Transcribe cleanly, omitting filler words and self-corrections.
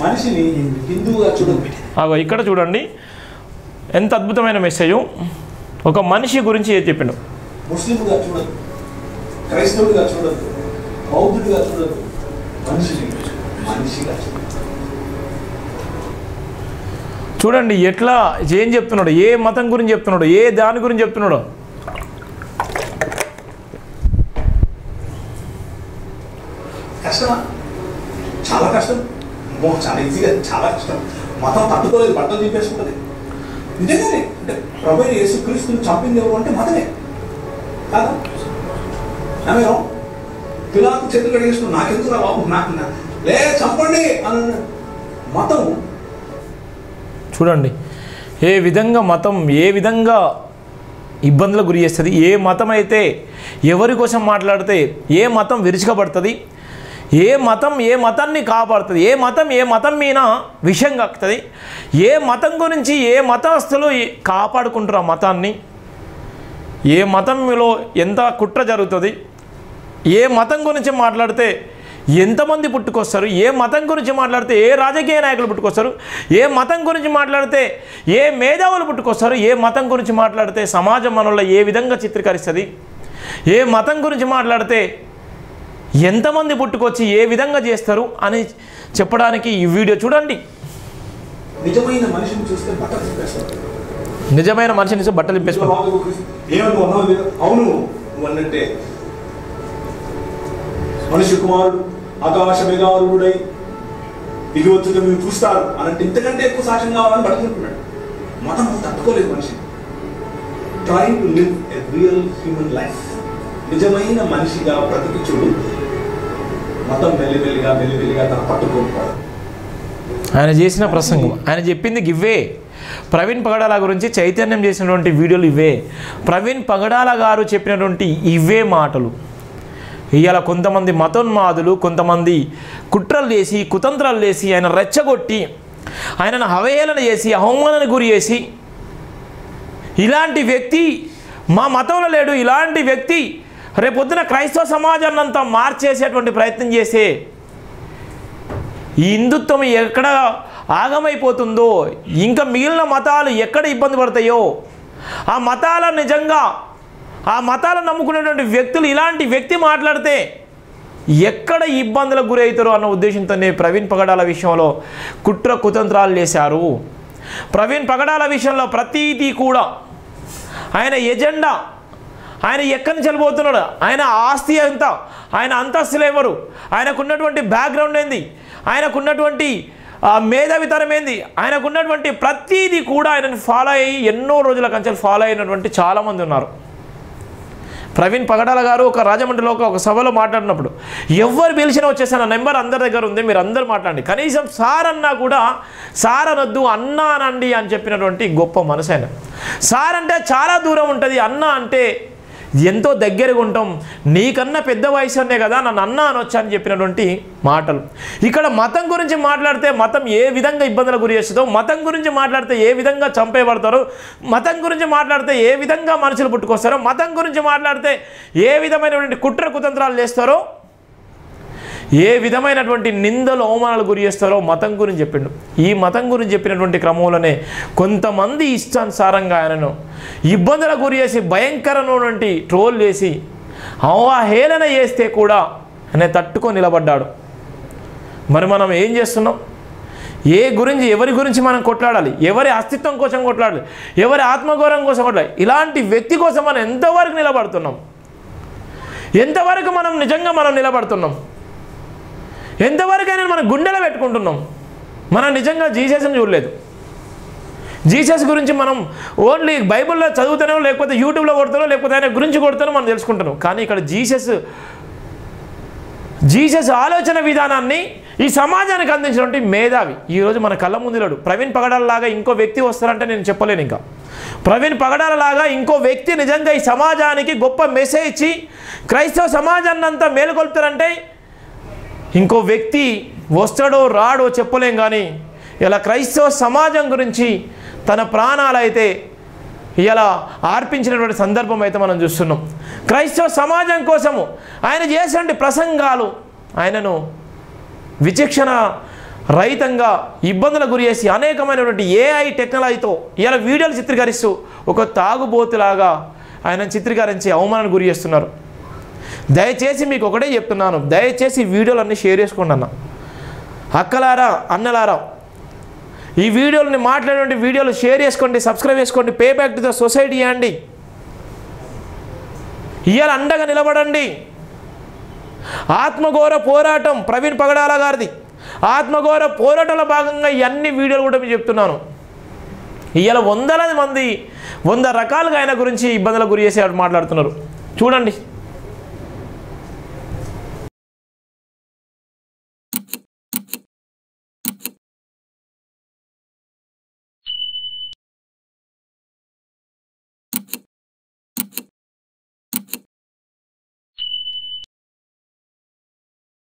మనిషిని హిందువుగా చూడండి. ఇక్కడ చూడండి ఎంత అద్భుతమైన మెసేజ్. ఒక మనిషి గురించి ఏది చెప్పిండు. ముస్లింగా చూడద్దు, క్రైస్తవుడిగా చూడద్దు, బౌద్ధుడిగా చూడద్దు, మనిషిగా చూడండి ఎట్లా ఏం చెప్తున్నాడు, ఏ మతం గురించి చెప్తున్నాడు, ఏ దాని గురించి చెప్తున్నాడు. కష్టమా? చాలా కష్టం. చాలా ఈజీగా, చాలా కష్టం. మతం తట్టుకోలేదు, బట్టలు చెప్పేసుకుంటుంది. నిజంగానే అంటే ప్రభు యేసుక్రీస్తుని చంపింది ఎవరు అంటే మతమే కాదా? ఆమె పిలాతు చేతులు కడిగేసుకుని నాకెందుకు రా బాబు, నాకు లే చంపండి అని మతం. చూడండి ఏ విధంగా మతం ఏ విధంగా ఇబ్బందులకు గురి చేస్తుంది. ఏ మతం అయితే ఎవరి కోసం మాట్లాడితే ఏ మతం విరుచుకబడుతుంది, ఏ మతం ఏ మతాన్ని కాపాడుతుంది, ఏ మతం మీద విషయం కక్కుతుంది, ఏ మతం గురించి ఏ మతస్థులు కాపాడుకుంటారు ఆ మతాన్ని, ఏ మతంలో ఎంత కుట్ర జరుగుతుంది, ఏ మతం గురించి మాట్లాడితే ఎంతమంది పుట్టుకొస్తారు, ఏ మతం గురించి మాట్లాడితే ఏ రాజకీయ నాయకులు పుట్టుకొస్తారు, ఏ మతం గురించి మాట్లాడితే ఏ మేధావులు పుట్టుకొస్తారు, ఏ మతం గురించి మాట్లాడితే సమాజం మనలో ఏ విధంగా చిత్రీకరిస్తుంది, ఏ మతం గురించి మాట్లాడితే ఎంతమంది పుట్టుకొచ్చి ఏ విధంగా చేస్తారు అని చెప్పడానికి ఈ వీడియో చూడండి. నిజమైన మనిషిని చూస్తే బట్టలు తిప్పేస్తారు. నిజమైన మనిషిని చూస్తే బట్టలు తిప్పేస్తారు. అవును అన్నట్టే మనిషి కుమారుడు ఆకాశ మేఘారుడై దిగి వచ్చుగా మీరు చూస్తారు అన్నట్టు ఇంతకంటే ఎక్కువ సాక్ష్యం కావాలని బట్టలుకున్నాడు. మతం తట్టుకోలేదు మనిషి. Trying to live a real human life. నిజమైన మనిషిగా బ్రతికి చూడు. మతం మెల్లిమెల్లిగా తన పట్టుకోకపోవడం. ఆయన చేసిన ప్రసంగం, ఆయన చెప్పింది ఇవే. ప్రవీణ్ పగడాల గురించి చైతన్యం చేసినటువంటి వీడియోలు ఇవే. ప్రవీణ్ పగడాల గారు చెప్పినటువంటి ఇవే మాటలు. ఇవాళ కొంతమంది మతోన్మాదులు, కొంతమంది కుట్రలు చేసి కుతంత్రాలు చేసి ఆయన రెచ్చగొట్టి ఆయనను అవహేళన చేసి అవమానానికి గురి చేసి, ఇలాంటి వ్యక్తి మా మతంలో లేడు, ఇలాంటి వ్యక్తి రేపొద్దున క్రైస్తవ సమాజాన్ని అంతా మార్చేసేటువంటి ప్రయత్నం చేసే ఈ హిందుత్వం ఎక్కడ ఆగమైపోతుందో, ఇంకా మిగిలిన మతాలు ఎక్కడ ఇబ్బంది పడతాయో, ఆ మతాలను నిజంగా ఆ మతాలను నమ్ముకునేటువంటి వ్యక్తులు ఇలాంటి వ్యక్తి మాట్లాడితే ఎక్కడ ఇబ్బందులకు గురి అవుతారో అన్న ఉద్దేశంతోనే ప్రవీణ్ పగడాల విషయంలో కుట్ర కుతంత్రాలు చేశారు. ప్రవీణ్ పగడాల విషయంలో ప్రతీదీ కూడా ఆయన ఎజెండా, ఆయన ఎక్కడి నుంచి వెళ్ళిపోతున్నాడు, ఆయన ఆస్తి ఎంత, ఆయన అంతస్తులు ఎవరు, ఆయనకున్నటువంటి బ్యాక్గ్రౌండ్ ఏంది, ఆయనకున్నటువంటి మేధావితనం ఏంది, ఆయనకున్నటువంటి ప్రతీదీ కూడా ఆయనను ఫాలో అయ్యి ఎన్నో రోజుల కంచెలు ఫాలో అయినటువంటి చాలామంది ఉన్నారు. ప్రవీణ్ పగడాల గారు ఒక రాజమండ్రిలో ఒక సభలో మాట్లాడినప్పుడు ఎవరు పిలిచినా వచ్చేసాను, నెంబర్ అందరి దగ్గర ఉంది, మీరు అందరూ మాట్లాడండి, కనీసం సార్ అన్నా కూడా సార్ అనొద్దు అన్నా అనండి అని చెప్పినటువంటి గొప్ప మనసు ఆయన. సార్ అంటే చాలా దూరం ఉంటుంది, అన్న అంటే ఎంతో దగ్గరగా ఉంటాం, నీకన్నా పెద్ద వయసునే కదా నన్ను అన్న అనొచ్చు అని చెప్పినటువంటి మాటలు. ఇక్కడ మతం గురించి మాట్లాడితే మతం ఏ విధంగా ఇబ్బందులకు గురి చేస్తుందో, మతం గురించి మాట్లాడితే ఏ విధంగా చంపేయబడతారో, మతం గురించి మాట్లాడితే ఏ విధంగా మనుషులు పుట్టుకొస్తారో, మతం గురించి మాట్లాడితే ఏ విధమైనటువంటి కుట్ర కుతంత్రాలు చేస్తారో, ఏ విధమైనటువంటి నిందలు అవమానాలు గురి చేస్తారో మతం గురించి చెప్పిండు. ఈ మతం గురించి చెప్పినటువంటి క్రమంలోనే కొంతమంది ఇష్టానుసారంగా ఆయనను ఇబ్బందులకు గురి చేసి భయంకరమైనటువంటి ట్రోల్ చేసి అవహేళన చేస్తే కూడా ఆయన తట్టుకొని నిలబడ్డాడు. మరి మనం ఏం చేస్తున్నాం? ఎవరి గురించి మనం కొట్లాడాలి, ఎవరి అస్తిత్వం కోసం కొట్లాడాలి, ఎవరి ఆత్మగౌరవం కోసం కొట్లాడాలి, ఇలాంటి వ్యక్తి కోసం మనం ఎంతవరకు నిలబడుతున్నాం? ఎంతవరకు మనం నిజంగా నిలబడుతున్నాం? ఎంతవరకైనా మనం గుండెలో పెట్టుకుంటున్నాం? మనం నిజంగా జీసస్ని చూడలేదు. జీసస్ గురించి మనం ఓన్లీ బైబిల్లో చదువుతానో, లేకపోతే యూట్యూబ్లో కొడతానో, లేకపోతే ఆయన గురించి కొడతానో మనం తెలుసుకుంటాను. కానీ ఇక్కడ జీసస్ ఆలోచన విధానాన్ని ఈ సమాజానికి అందించినటువంటి మేధావి ఈరోజు మన కళ్ళ ముందులాడు. ప్రవీణ్ పగడాలలాగా ఇంకో వ్యక్తి వస్తారంటే నేను చెప్పలేను. ఇంకా ప్రవీణ్ పగడాలలాగా ఇంకో వ్యక్తి నిజంగా ఈ సమాజానికి గొప్ప మెసేజ్ ఇచ్చి క్రైస్తవ సమాజాన్ని అంతా మేలుకొల్పుతారంటే ఇంకో వ్యక్తి వస్తాడో రాడో చెప్పలేం. కానీ ఇలా క్రైస్తవ సమాజం గురించి తన ప్రాణాలైతే ఇలా అర్పించినటువంటి సందర్భం అయితే మనం చూస్తున్నాం. క్రైస్తవ సమాజం కోసము ఆయన చేసినటువంటి ప్రసంగాలు ఆయనను విచక్షణ రహితంగా ఇబ్బందులకు గురి చేసి అనేకమైనటువంటి ఏఐ టెక్నాలజీతో ఇలా వీడియోలు చిత్రీకరిస్తూ ఒక తాగుబోతులాగా ఆయన చిత్రీకరించి అవమానానికి గురి చేస్తున్నారు. దయచేసి మీకు ఒకటే చెప్తున్నాను, దయచేసి వీడియోలన్నీ షేర్ చేసుకోండి అన్న. అక్కలారా, అన్నలారా, ఈ వీడియోలని మాట్లాడే వీడియోలు షేర్ చేసుకోండి, సబ్స్క్రైబ్ చేసుకోండి, pay back to the society అండి. ఇవాళ అండగా నిలబడండి. ఆత్మగౌరవ పోరాటం ప్రవీణ్ పగడాల గారిది. ఆత్మగౌరవ పోరాటంలో భాగంగా ఇవన్నీ వీడియోలు కూడా మీకు చెప్తున్నాను. ఇవాళ వందలాది మంది 100 రకాలుగా ఆయన గురించి ఇబ్బందులకు గురి చేసి మాట్లాడుతున్నారు. చూడండి.